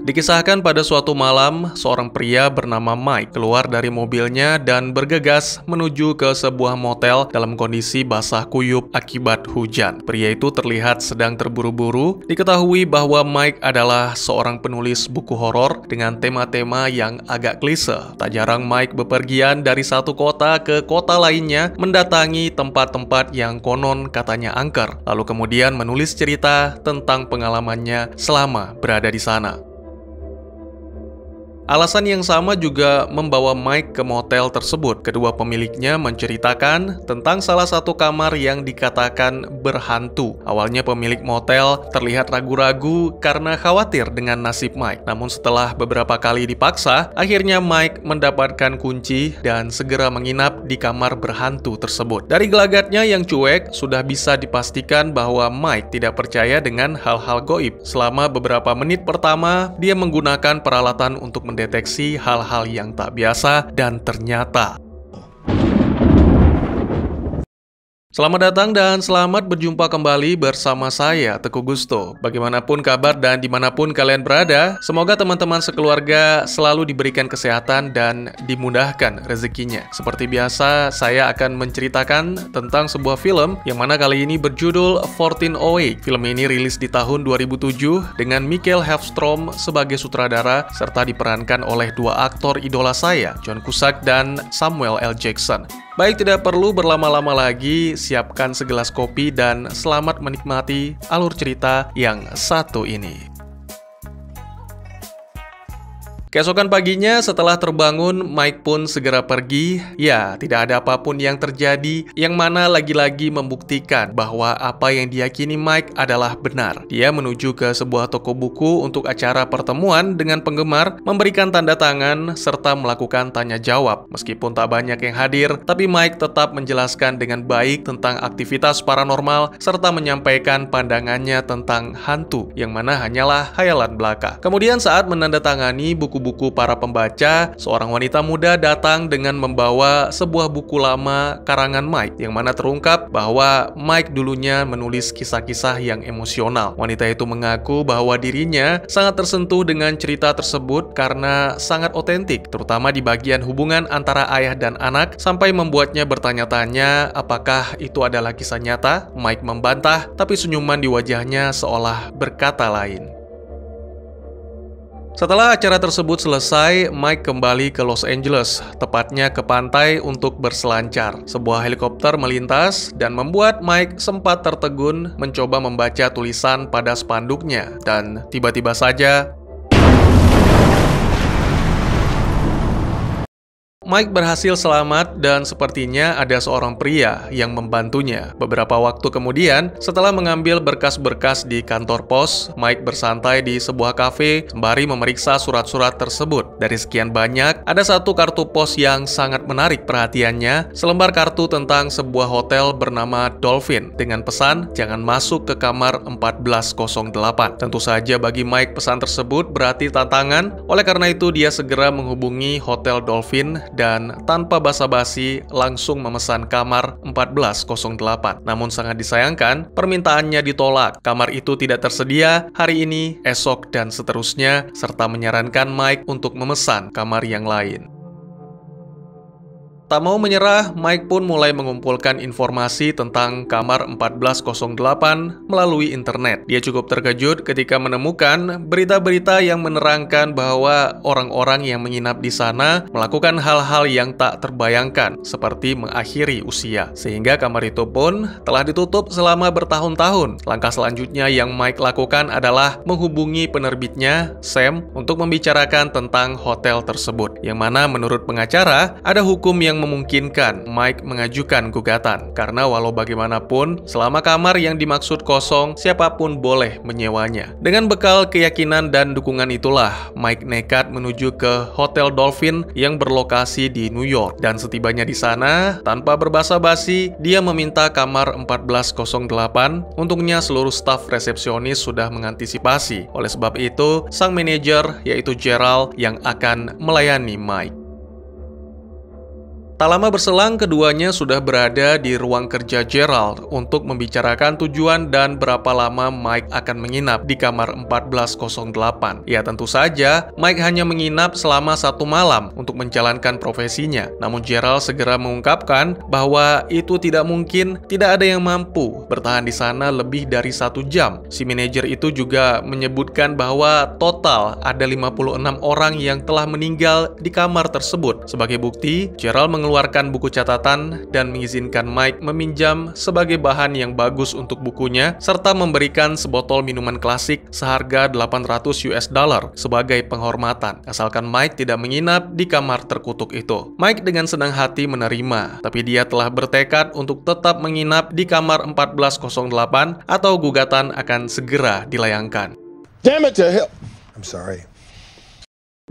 Dikisahkan pada suatu malam, seorang pria bernama Mike keluar dari mobilnya dan bergegas menuju ke sebuah motel dalam kondisi basah kuyup akibat hujan. Pria itu terlihat sedang terburu-buru. Diketahui bahwa Mike adalah seorang penulis buku horor dengan tema-tema yang agak klise. Tak jarang Mike bepergian dari satu kota ke kota lainnya, mendatangi tempat-tempat yang konon katanya angker, lalu kemudian menulis cerita tentang pengalamannya selama berada di sana. Alasan yang sama juga membawa Mike ke motel tersebut. Kedua pemiliknya menceritakan tentang salah satu kamar yang dikatakan berhantu. Awalnya pemilik motel terlihat ragu-ragu karena khawatir dengan nasib Mike. Namun setelah beberapa kali dipaksa, akhirnya Mike mendapatkan kunci dan segera menginap di kamar berhantu tersebut. Dari gelagatnya yang cuek, sudah bisa dipastikan bahwa Mike tidak percaya dengan hal-hal gaib. Selama beberapa menit pertama, dia menggunakan peralatan untuk mendeteksi hal-hal yang tak biasa dan ternyata. Selamat datang dan selamat berjumpa kembali bersama saya, Teguh Gusto. Bagaimanapun kabar dan dimanapun kalian berada, semoga teman-teman sekeluarga selalu diberikan kesehatan dan dimudahkan rezekinya. Seperti biasa, saya akan menceritakan tentang sebuah film yang mana kali ini berjudul 1408. Film ini rilis di tahun 2007 dengan Mikael Hafstrom sebagai sutradara serta diperankan oleh dua aktor idola saya, John Cusack dan Samuel L. Jackson. Baik, tidak perlu berlama-lama lagi, siapkan segelas kopi dan selamat menikmati alur cerita yang satu ini. Keesokan paginya setelah terbangun, Mike pun segera pergi. Ya, tidak ada apapun yang terjadi, yang mana lagi-lagi membuktikan bahwa apa yang diyakini Mike adalah benar. Dia menuju ke sebuah toko buku untuk acara pertemuan dengan penggemar, memberikan tanda tangan, serta melakukan tanya jawab. Meskipun tak banyak yang hadir, tapi Mike tetap menjelaskan dengan baik tentang aktivitas paranormal, serta menyampaikan pandangannya tentang hantu, yang mana hanyalah khayalan belaka. Kemudian saat menandatangani buku para pembaca, seorang wanita muda datang dengan membawa sebuah buku lama karangan Mike, yang mana terungkap bahwa Mike dulunya menulis kisah-kisah yang emosional. Wanita itu mengaku bahwa dirinya sangat tersentuh dengan cerita tersebut karena sangat otentik, terutama di bagian hubungan antara ayah dan anak, sampai membuatnya bertanya-tanya apakah itu adalah kisah nyata. Mike membantah, tapi senyuman di wajahnya seolah berkata lain. Setelah acara tersebut selesai, Mike kembali ke Los Angeles, tepatnya ke pantai untuk berselancar. Sebuah helikopter melintas dan membuat Mike sempat tertegun mencoba membaca tulisan pada spanduknya. Dan tiba-tiba saja, Mike berhasil selamat dan sepertinya ada seorang pria yang membantunya. Beberapa waktu kemudian, setelah mengambil berkas-berkas di kantor pos, Mike bersantai di sebuah kafe sembari memeriksa surat-surat tersebut. Dari sekian banyak, ada satu kartu pos yang sangat menarik perhatiannya, selembar kartu tentang sebuah hotel bernama Dolphin dengan pesan jangan masuk ke kamar 1408. Tentu saja bagi Mike pesan tersebut berarti tantangan, oleh karena itu dia segera menghubungi Hotel Dolphin dan tanpa basa-basi langsung memesan kamar 1408. Namun sangat disayangkan, permintaannya ditolak. Kamar itu tidak tersedia hari ini, esok, dan seterusnya, serta menyarankan Mike untuk memesan kamar yang lain. Tak mau menyerah, Mike pun mulai mengumpulkan informasi tentang kamar 1408 melalui internet. Dia cukup terkejut ketika menemukan berita-berita yang menerangkan bahwa orang-orang yang menginap di sana melakukan hal-hal yang tak terbayangkan, seperti mengakhiri usia. Sehingga kamar itu pun telah ditutup selama bertahun-tahun. Langkah selanjutnya yang Mike lakukan adalah menghubungi penerbitnya, Sam, untuk membicarakan tentang hotel tersebut. Yang mana menurut pengacara, ada hukum yang memungkinkan Mike mengajukan gugatan, karena walau bagaimanapun, selama kamar yang dimaksud kosong, siapapun boleh menyewanya. Dengan bekal keyakinan dan dukungan itulah, Mike nekat menuju ke Hotel Dolphin yang berlokasi di New York. Dan setibanya di sana, tanpa berbasa-basi, dia meminta kamar 1408. Untungnya seluruh staf resepsionis sudah mengantisipasi. Oleh sebab itu, sang manajer, yaitu Gerald, yang akan melayani Mike. Tak lama berselang, keduanya sudah berada di ruang kerja Gerald untuk membicarakan tujuan dan berapa lama Mike akan menginap di kamar 1408. Ya, tentu saja Mike hanya menginap selama 1 malam untuk menjalankan profesinya. Namun Gerald segera mengungkapkan bahwa itu tidak mungkin, tidak ada yang mampu bertahan di sana lebih dari 1 jam. Si manajer itu juga menyebutkan bahwa total ada 56 orang yang telah meninggal di kamar tersebut. Sebagai bukti, Gerald mengeluarkan buku catatan dan mengizinkan Mike meminjam sebagai bahan yang bagus untuk bukunya, serta memberikan sebotol minuman klasik seharga $800 sebagai penghormatan, asalkan Mike tidak menginap di kamar terkutuk itu. Mike dengan senang hati menerima, tapi dia telah bertekad untuk tetap menginap di kamar 1408 atau gugatan akan segera dilayangkan. Damn it to hell. I'm sorry.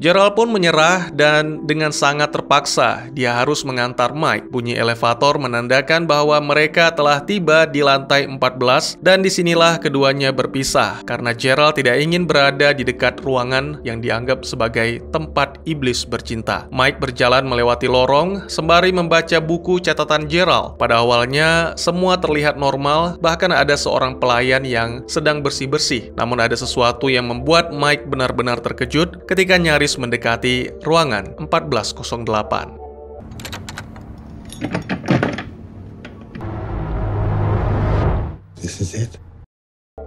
Gerald pun menyerah dan dengan sangat terpaksa dia harus mengantar Mike. Bunyi elevator menandakan bahwa mereka telah tiba di lantai 14 dan disinilah keduanya berpisah karena Gerald tidak ingin berada di dekat ruangan yang dianggap sebagai tempat iblis bercinta. Mike berjalan melewati lorong sembari membaca buku catatan Gerald. Pada awalnya semua terlihat normal, bahkan ada seorang pelayan yang sedang bersih-bersih. Namun ada sesuatu yang membuat Mike benar-benar terkejut ketika nyaris mendekati ruangan 1408. This is it.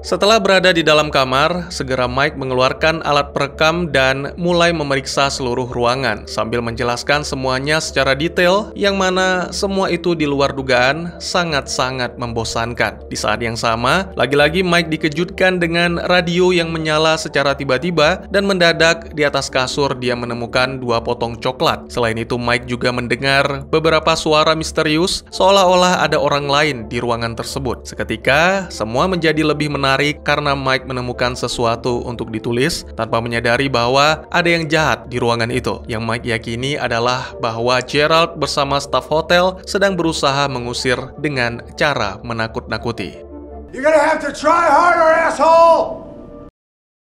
Setelah berada di dalam kamar, segera Mike mengeluarkan alat perekam dan mulai memeriksa seluruh ruangan sambil menjelaskan semuanya secara detail, yang mana semua itu di luar dugaan sangat-sangat membosankan. Di saat yang sama, lagi-lagi Mike dikejutkan dengan radio yang menyala secara tiba-tiba dan mendadak di atas kasur dia menemukan 2 potong coklat. Selain itu, Mike juga mendengar beberapa suara misterius seolah-olah ada orang lain di ruangan tersebut. Seketika, semua menjadi lebih menarik karena Mike menemukan sesuatu untuk ditulis tanpa menyadari bahwa ada yang jahat di ruangan itu. Yang Mike yakini adalah bahwa Gerald bersama staf hotel sedang berusaha mengusir dengan cara menakut-nakuti. You're gonna have to try harder, asshole!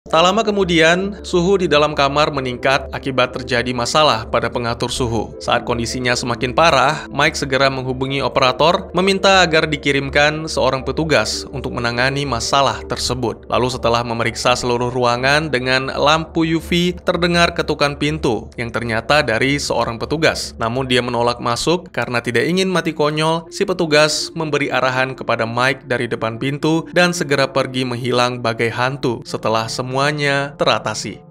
Tak lama kemudian, suhu di dalam kamar meningkat akibat terjadi masalah pada pengatur suhu. Saat kondisinya semakin parah, Mike segera menghubungi operator, meminta agar dikirimkan seorang petugas untuk menangani masalah tersebut. Lalu setelah memeriksa seluruh ruangan dengan lampu UV, terdengar ketukan pintu yang ternyata dari seorang petugas. Namun dia menolak masuk karena tidak ingin mati konyol. Si petugas memberi arahan kepada Mike dari depan pintu dan segera pergi menghilang bagai hantu setelah semuanya teratasi.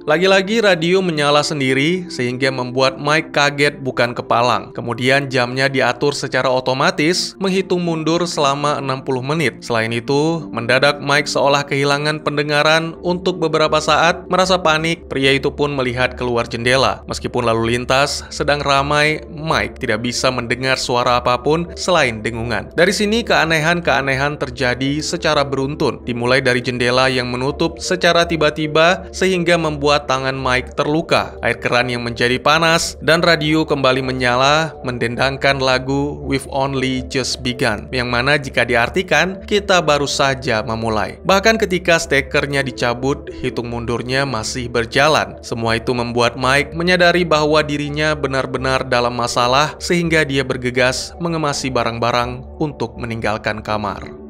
Lagi-lagi radio menyala sendiri sehingga membuat Mike kaget bukan kepalang. Kemudian jamnya diatur secara otomatis menghitung mundur selama 60 menit. Selain itu, mendadak Mike seolah kehilangan pendengaran untuk beberapa saat. Merasa panik, pria itu pun melihat keluar jendela. Meskipun lalu lintas sedang ramai, Mike tidak bisa mendengar suara apapun selain dengungan. Dari sini keanehan-keanehan terjadi secara beruntun. Dimulai dari jendela yang menutup secara tiba-tiba sehingga membuat tangan Mike terluka, air keran yang menjadi panas, dan radio kembali menyala mendendangkan lagu We've Only Just Begun, yang mana jika diartikan, kita baru saja memulai. Bahkan ketika stekernya dicabut, hitung mundurnya masih berjalan. Semua itu membuat Mike menyadari bahwa dirinya benar-benar dalam masalah sehingga dia bergegas mengemasi barang-barang untuk meninggalkan kamar.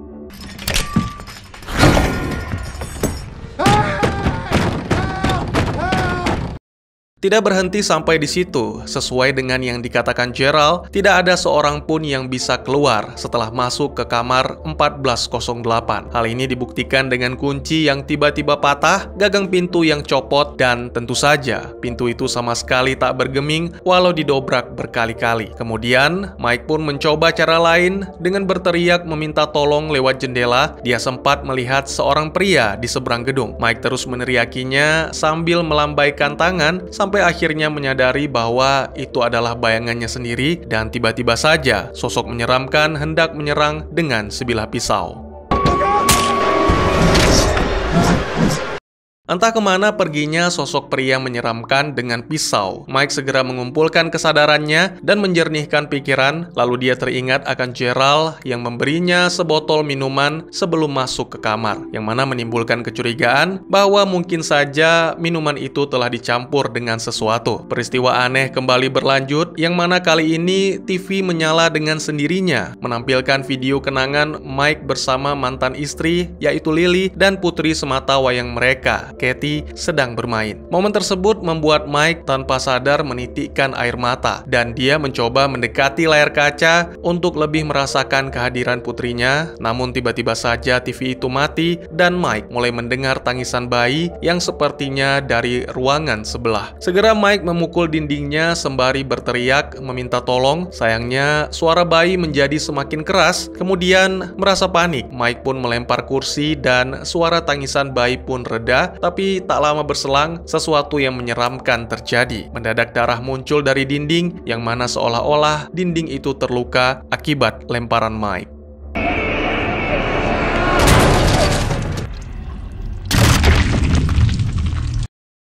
Tidak berhenti sampai di situ. Sesuai dengan yang dikatakan Gerald, tidak ada seorang pun yang bisa keluar setelah masuk ke kamar 1408. Hal ini dibuktikan dengan kunci yang tiba-tiba patah, gagang pintu yang copot, dan tentu saja pintu itu sama sekali tak bergeming walau didobrak berkali-kali. Kemudian, Mike pun mencoba cara lain dengan berteriak meminta tolong lewat jendela. Dia sempat melihat seorang pria di seberang gedung. Mike terus meneriakinya sambil melambaikan tangan sampai akhirnya menyadari bahwa itu adalah bayangannya sendiri, dan tiba-tiba saja sosok menyeramkan hendak menyerang dengan sebilah pisau. Entah kemana perginya sosok pria menyeramkan dengan pisau. Mike segera mengumpulkan kesadarannya dan menjernihkan pikiran, lalu dia teringat akan Gerald yang memberinya sebotol minuman sebelum masuk ke kamar, yang mana menimbulkan kecurigaan bahwa mungkin saja minuman itu telah dicampur dengan sesuatu. Peristiwa aneh kembali berlanjut, yang mana kali ini TV menyala dengan sendirinya, menampilkan video kenangan Mike bersama mantan istri, yaitu Lily, dan putri sematawayang mereka, Kathy, sedang bermain. Momen tersebut membuat Mike tanpa sadar menitikkan air mata, dan dia mencoba mendekati layar kaca untuk lebih merasakan kehadiran putrinya. Namun tiba-tiba saja TV itu mati, dan Mike mulai mendengar tangisan bayi yang sepertinya dari ruangan sebelah. Segera Mike memukul dindingnya sembari berteriak meminta tolong. Sayangnya suara bayi menjadi semakin keras. Kemudian merasa panik, Mike pun melempar kursi dan suara tangisan bayi pun reda. Tapi tak lama berselang, sesuatu yang menyeramkan terjadi. Mendadak darah muncul dari dinding, yang mana seolah-olah dinding itu terluka akibat lemparan Mike.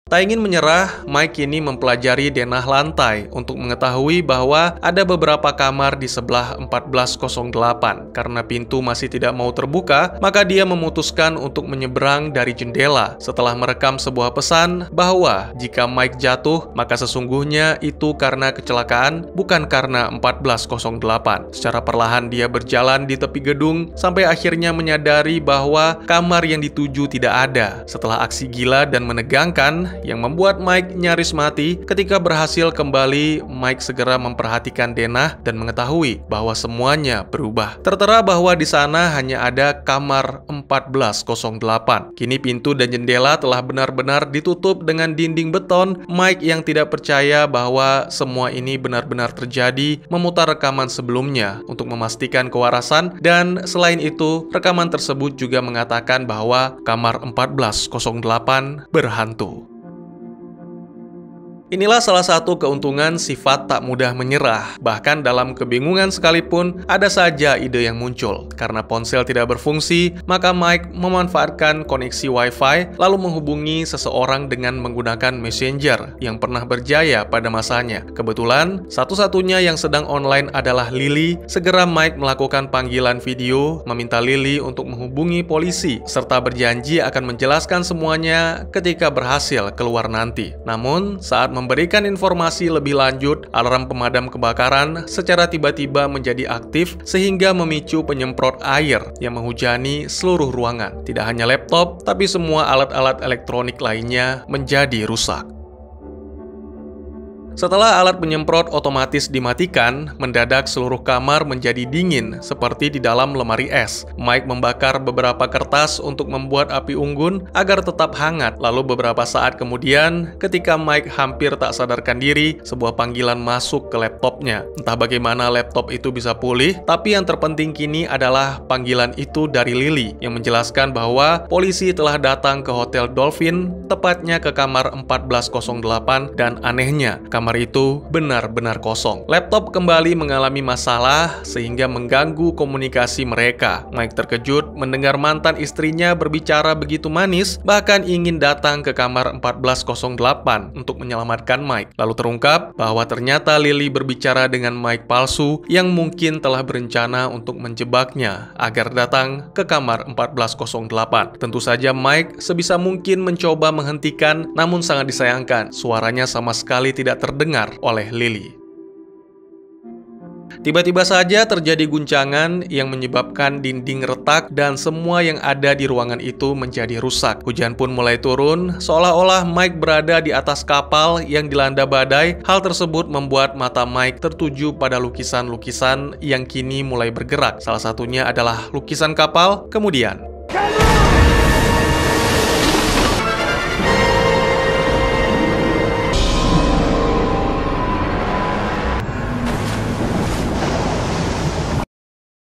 Tak ingin menyerah, Mike kini mempelajari denah lantai untuk mengetahui bahwa ada beberapa kamar di sebelah 1408. Karena pintu masih tidak mau terbuka, maka dia memutuskan untuk menyeberang dari jendela setelah merekam sebuah pesan bahwa jika Mike jatuh, maka sesungguhnya itu karena kecelakaan, bukan karena 1408. Secara perlahan dia berjalan di tepi gedung sampai akhirnya menyadari bahwa kamar yang dituju tidak ada. Setelah aksi gila dan menegangkan yang membuat Mike nyaris mati, ketika berhasil kembali, Mike segera memperhatikan denah dan mengetahui bahwa semuanya berubah. Tertera bahwa di sana hanya ada kamar 1408. Kini pintu dan jendela telah benar-benar ditutup dengan dinding beton. Mike yang tidak percaya bahwa semua ini benar-benar terjadi, memutar rekaman sebelumnya untuk memastikan kewarasan, dan selain itu, rekaman tersebut juga mengatakan bahwa kamar 1408 berhantu. Inilah salah satu keuntungan sifat tak mudah menyerah. Bahkan dalam kebingungan sekalipun, ada saja ide yang muncul. Karena ponsel tidak berfungsi, maka Mike memanfaatkan koneksi Wi-Fi lalu menghubungi seseorang dengan menggunakan Messenger yang pernah berjaya pada masanya. Kebetulan, satu-satunya yang sedang online adalah Lily. Segera Mike melakukan panggilan video, meminta Lily untuk menghubungi polisi, serta berjanji akan menjelaskan semuanya ketika berhasil keluar nanti. Namun, saat memberikan informasi lebih lanjut, alarm pemadam kebakaran secara tiba-tiba menjadi aktif sehingga memicu penyemprot air yang menghujani seluruh ruangan. Tidak hanya laptop, tapi semua alat-alat elektronik lainnya menjadi rusak. Setelah alat penyemprot otomatis dimatikan, mendadak seluruh kamar menjadi dingin seperti di dalam lemari es. Mike membakar beberapa kertas untuk membuat api unggun agar tetap hangat. Lalu beberapa saat kemudian, ketika Mike hampir tak sadarkan diri, sebuah panggilan masuk ke laptopnya. Entah bagaimana laptop itu bisa pulih, tapi yang terpenting kini adalah panggilan itu dari Lily yang menjelaskan bahwa polisi telah datang ke Hotel Dolphin, tepatnya ke kamar 1408, dan anehnya, kamar itu benar-benar kosong. Laptop kembali mengalami masalah sehingga mengganggu komunikasi mereka. Mike terkejut mendengar mantan istrinya berbicara begitu manis, bahkan ingin datang ke kamar 1408 untuk menyelamatkan Mike. Lalu terungkap bahwa ternyata Lily berbicara dengan Mike palsu yang mungkin telah berencana untuk menjebaknya agar datang ke kamar 1408. Tentu saja Mike sebisa mungkin mencoba menghentikan, namun sangat disayangkan suaranya sama sekali tidak terdengar oleh Lily. Tiba-tiba saja terjadi guncangan yang menyebabkan dinding retak dan semua yang ada di ruangan itu menjadi rusak. Hujan pun mulai turun, seolah-olah Mike berada di atas kapal yang dilanda badai. Hal tersebut membuat mata Mike tertuju pada lukisan-lukisan yang kini mulai bergerak. Salah satunya adalah lukisan kapal. Kemudian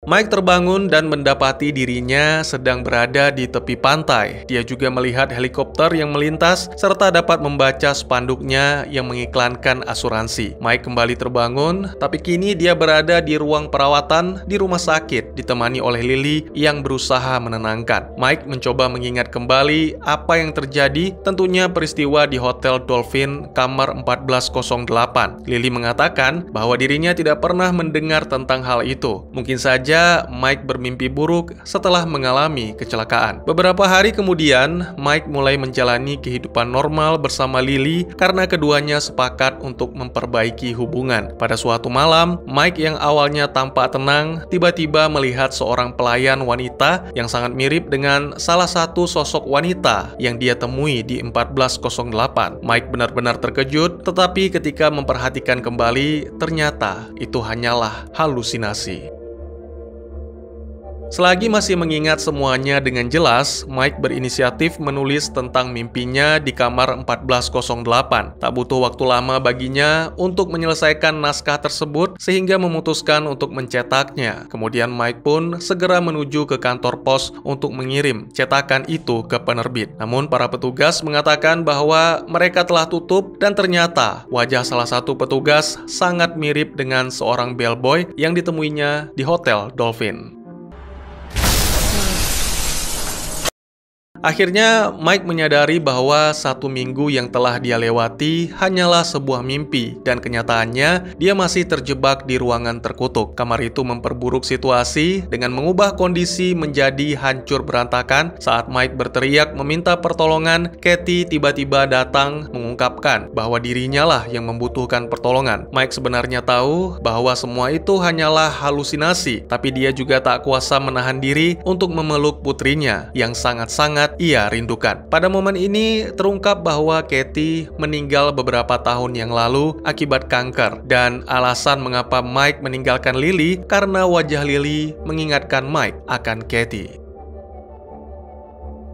Mike terbangun dan mendapati dirinya sedang berada di tepi pantai. Dia juga melihat helikopter yang melintas serta dapat membaca spanduknya yang mengiklankan asuransi. Mike kembali terbangun, tapi kini dia berada di ruang perawatan di rumah sakit, ditemani oleh Lily yang berusaha menenangkan. Mike mencoba mengingat kembali apa yang terjadi, tentunya peristiwa di Hotel Dolphin kamar 1408. Lily mengatakan bahwa dirinya tidak pernah mendengar tentang hal itu. Mungkin saja Mike bermimpi buruk setelah mengalami kecelakaan. Beberapa hari kemudian, Mike mulai menjalani kehidupan normal bersama Lily karena keduanya sepakat untuk memperbaiki hubungan. Pada suatu malam, Mike yang awalnya tampak tenang, tiba-tiba melihat seorang pelayan wanita yang sangat mirip dengan salah satu sosok wanita yang dia temui di 1408. Mike benar-benar terkejut, tetapi ketika memperhatikan kembali, ternyata itu hanyalah halusinasi. Selagi masih mengingat semuanya dengan jelas, Mike berinisiatif menulis tentang mimpinya di kamar 1408. Tak butuh waktu lama baginya untuk menyelesaikan naskah tersebut sehingga memutuskan untuk mencetaknya. Kemudian Mike pun segera menuju ke kantor pos untuk mengirim cetakan itu ke penerbit. Namun para petugas mengatakan bahwa mereka telah tutup dan ternyata wajah salah satu petugas sangat mirip dengan seorang bellboy yang ditemuinya di Hotel Dolphin. Akhirnya, Mike menyadari bahwa 1 minggu yang telah dia lewati hanyalah sebuah mimpi dan kenyataannya dia masih terjebak di ruangan terkutuk. Kamar itu memperburuk situasi dengan mengubah kondisi menjadi hancur berantakan. Saat Mike berteriak meminta pertolongan, Katie tiba-tiba datang mengungkapkan bahwa dirinya lah yang membutuhkan pertolongan. Mike sebenarnya tahu bahwa semua itu hanyalah halusinasi, tapi dia juga tak kuasa menahan diri untuk memeluk putrinya yang sangat-sangat ia rindukan. Pada momen ini terungkap bahwa Katie meninggal beberapa tahun yang lalu akibat kanker, dan alasan mengapa Mike meninggalkan Lily karena wajah Lily mengingatkan Mike akan Katie.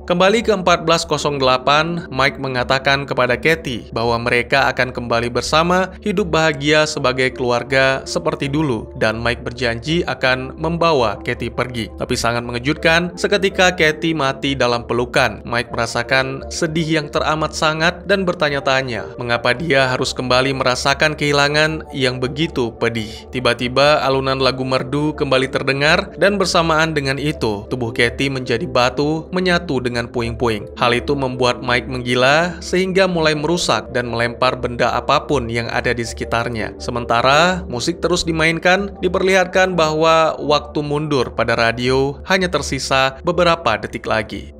Kembali ke 1408, Mike mengatakan kepada Katie bahwa mereka akan kembali bersama, hidup bahagia sebagai keluarga seperti dulu, dan Mike berjanji akan membawa Katie pergi. Tapi sangat mengejutkan, seketika Katie mati dalam pelukan. Mike merasakan sedih yang teramat sangat dan bertanya-tanya mengapa dia harus kembali merasakan kehilangan yang begitu pedih. Tiba-tiba alunan lagu merdu kembali terdengar, dan bersamaan dengan itu tubuh Katie menjadi batu menyatu dengan puing-puing. Hal itu membuat Mike menggila sehingga mulai merusak dan melempar benda apapun yang ada di sekitarnya. Sementara musik terus dimainkan, diperlihatkan bahwa waktu mundur pada radio hanya tersisa beberapa detik lagi.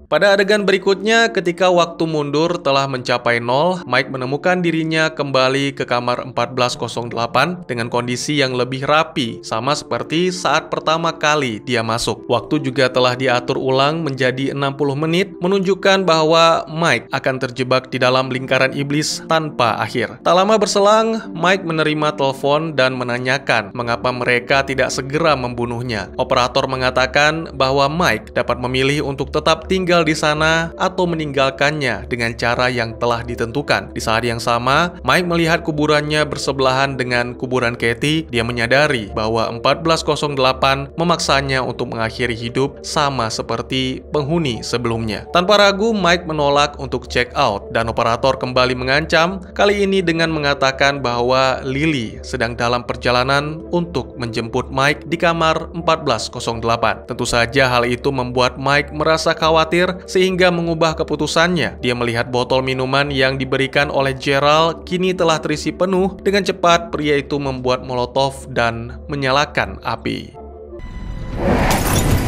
Pada adegan berikutnya, ketika waktu mundur telah mencapai 0, Mike menemukan dirinya kembali ke kamar 1408 dengan kondisi yang lebih rapi, sama seperti saat pertama kali dia masuk. Waktu juga telah diatur ulang menjadi 60 menit, menunjukkan bahwa Mike akan terjebak di dalam lingkaran iblis tanpa akhir. Tak lama berselang, Mike menerima telepon dan menanyakan mengapa mereka tidak segera membunuhnya. Operator mengatakan bahwa Mike dapat memilih untuk tetap tinggal di sana atau meninggalkannya dengan cara yang telah ditentukan. Di saat yang sama, Mike melihat kuburannya bersebelahan dengan kuburan Katie. Dia menyadari bahwa 1408 memaksanya untuk mengakhiri hidup sama seperti penghuni sebelumnya. Tanpa ragu, Mike menolak untuk check out dan operator kembali mengancam, kali ini dengan mengatakan bahwa Lily sedang dalam perjalanan untuk menjemput Mike di kamar 1408. Tentu saja hal itu membuat Mike merasa khawatir sehingga mengubah keputusannya. Dia melihat botol minuman yang diberikan oleh Gerald kini telah terisi penuh. Dengan cepat, pria itu membuat molotov dan menyalakan api.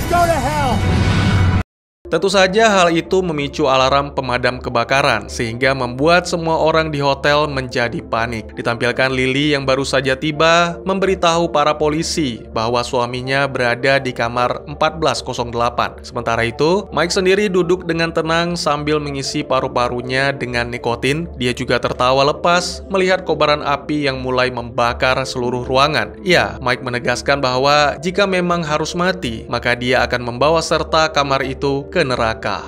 Go to hell! Tentu saja hal itu memicu alarm pemadam kebakaran, sehingga membuat semua orang di hotel menjadi panik. Ditampilkan Lily yang baru saja tiba, memberitahu para polisi bahwa suaminya berada di kamar 1408. Sementara itu, Mike sendiri duduk dengan tenang sambil mengisi paru-parunya dengan nikotin. Dia juga tertawa lepas melihat kobaran api yang mulai membakar seluruh ruangan. Ya, Mike menegaskan bahwa jika memang harus mati, maka dia akan membawa serta kamar itu ke neraka.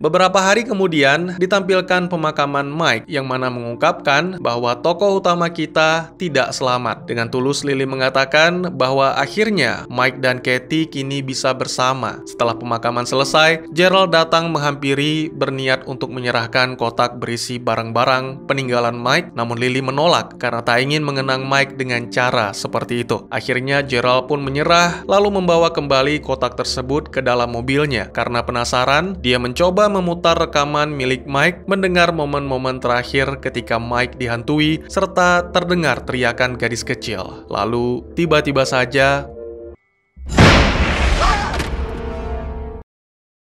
Beberapa hari kemudian ditampilkan pemakaman Mike yang mana mengungkapkan bahwa tokoh utama kita tidak selamat. Dengan tulus Lily mengatakan bahwa akhirnya Mike dan Katie kini bisa bersama. Setelah pemakaman selesai, Gerald datang menghampiri berniat untuk menyerahkan kotak berisi barang-barang peninggalan Mike, namun Lily menolak karena tak ingin mengenang Mike dengan cara seperti itu. Akhirnya Gerald pun menyerah lalu membawa kembali kotak tersebut ke dalam mobilnya. Karena penasaran, dia mencoba memutar rekaman milik Mike, mendengar momen-momen terakhir ketika Mike dihantui, serta terdengar teriakan gadis kecil. Lalu, tiba-tiba saja,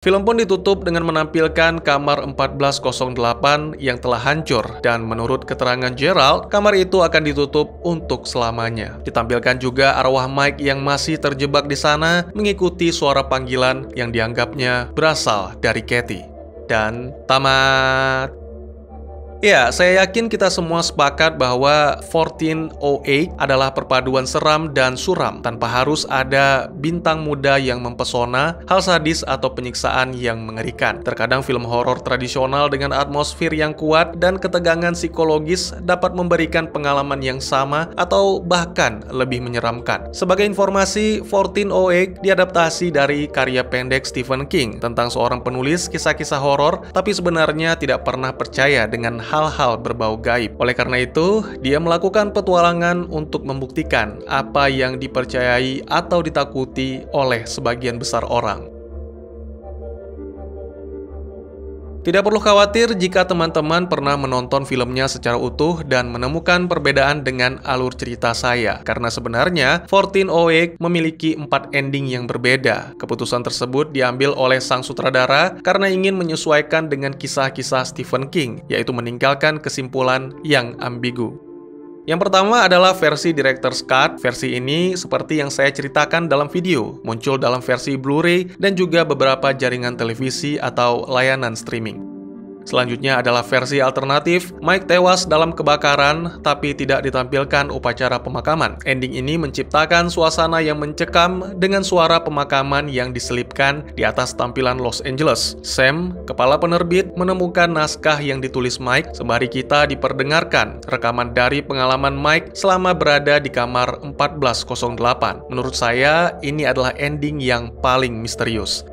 film pun ditutup dengan menampilkan kamar 1408 yang telah hancur, dan menurut keterangan Gerald, kamar itu akan ditutup untuk selamanya. Ditampilkan juga arwah Mike yang masih terjebak di sana mengikuti suara panggilan yang dianggapnya berasal dari Katie. Dan tamat. Ya, saya yakin kita semua sepakat bahwa 1408 adalah perpaduan seram dan suram tanpa harus ada bintang muda yang mempesona, hal sadis atau penyiksaan yang mengerikan. Terkadang film horor tradisional dengan atmosfer yang kuat dan ketegangan psikologis dapat memberikan pengalaman yang sama atau bahkan lebih menyeramkan. Sebagai informasi, 1408 diadaptasi dari karya pendek Stephen King tentang seorang penulis kisah-kisah horor, tapi sebenarnya tidak pernah percaya dengan hal-hal berbau gaib. Oleh karena itu, dia melakukan petualangan untuk membuktikan apa yang dipercayai atau ditakuti oleh sebagian besar orang. Tidak perlu khawatir jika teman-teman pernah menonton filmnya secara utuh dan menemukan perbedaan dengan alur cerita saya. Karena sebenarnya 1408 memiliki 4 ending yang berbeda. Keputusan tersebut diambil oleh sang sutradara karena ingin menyesuaikan dengan kisah-kisah Stephen King, yaitu meninggalkan kesimpulan yang ambigu. Yang pertama adalah versi Director's Cut. Versi ini, seperti yang saya ceritakan dalam video, muncul dalam versi Blu-ray dan juga beberapa jaringan televisi atau layanan streaming. Selanjutnya adalah versi alternatif. Mike tewas dalam kebakaran, tapi tidak ditampilkan upacara pemakaman. Ending ini menciptakan suasana yang mencekam dengan suara pemakaman yang diselipkan di atas tampilan Los Angeles. Sam, kepala penerbit, menemukan naskah yang ditulis Mike, sembari kita diperdengarkan rekaman dari pengalaman Mike selama berada di kamar 1408. Menurut saya, ini adalah ending yang paling misterius.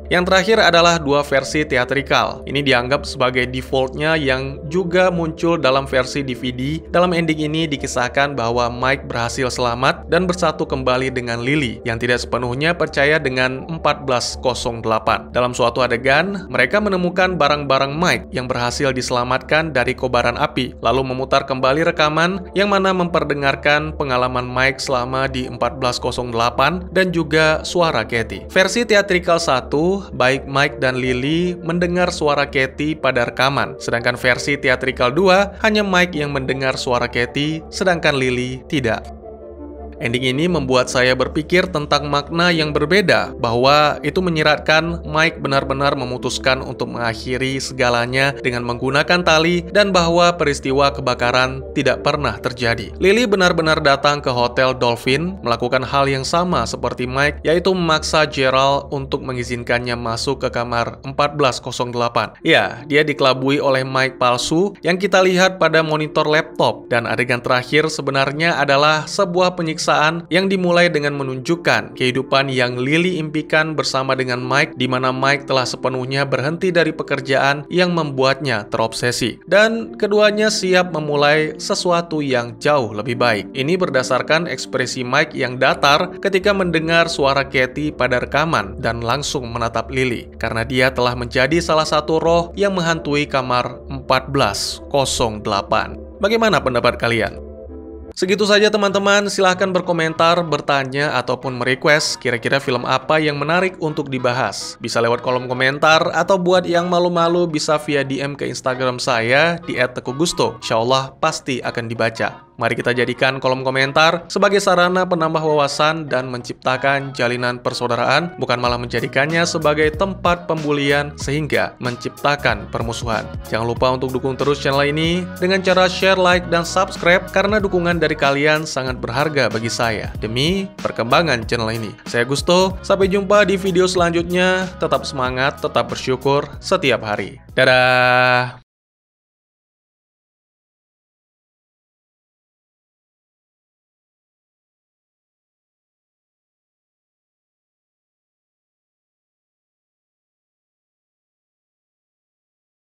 Yang terakhir adalah 2 versi teatrikal. Ini dianggap sebagai defaultnya yang juga muncul dalam versi DVD. Dalam ending ini dikisahkan bahwa Mike berhasil selamat dan bersatu kembali dengan Lily yang tidak sepenuhnya percaya dengan 1408. Dalam suatu adegan, mereka menemukan barang-barang Mike yang berhasil diselamatkan dari kobaran api, lalu memutar kembali rekaman yang mana memperdengarkan pengalaman Mike selama di 1408 dan juga suara Katie. Versi teatrikal 1, baik Mike dan Lily mendengar suara Katie pada rekaman, sedangkan versi teatrikal 2 hanya Mike yang mendengar suara Katie, sedangkan Lily tidak. Ending ini membuat saya berpikir tentang makna yang berbeda, bahwa itu menyiratkan Mike benar-benar memutuskan untuk mengakhiri segalanya dengan menggunakan tali, dan bahwa peristiwa kebakaran tidak pernah terjadi. Lily benar-benar datang ke Hotel Dolphin, melakukan hal yang sama seperti Mike, yaitu memaksa Gerald untuk mengizinkannya masuk ke kamar 1408. Ya, dia dikelabui oleh Mike palsu yang kita lihat pada monitor laptop, dan adegan terakhir sebenarnya adalah sebuah penyiksaan yang dimulai dengan menunjukkan kehidupan yang Lily impikan bersama dengan Mike, di mana Mike telah sepenuhnya berhenti dari pekerjaan yang membuatnya terobsesi, dan keduanya siap memulai sesuatu yang jauh lebih baik. Ini berdasarkan ekspresi Mike yang datar ketika mendengar suara Katie pada rekaman dan langsung menatap Lily, karena dia telah menjadi salah satu roh yang menghantui kamar 1408. Bagaimana pendapat kalian? Segitu saja teman-teman, silahkan berkomentar, bertanya, ataupun merequest kira-kira film apa yang menarik untuk dibahas. Bisa lewat kolom komentar, atau buat yang malu-malu bisa via DM ke Instagram saya di @tegugusto. Insyaallah pasti akan dibaca. Mari kita jadikan kolom komentar sebagai sarana penambah wawasan dan menciptakan jalinan persaudaraan, bukan malah menjadikannya sebagai tempat pembulian sehingga menciptakan permusuhan. Jangan lupa untuk dukung terus channel ini dengan cara share, like, dan subscribe karena dukungan dari kalian sangat berharga bagi saya demi perkembangan channel ini. Saya Gusto, sampai jumpa di video selanjutnya. Tetap semangat, tetap bersyukur setiap hari. Dadah!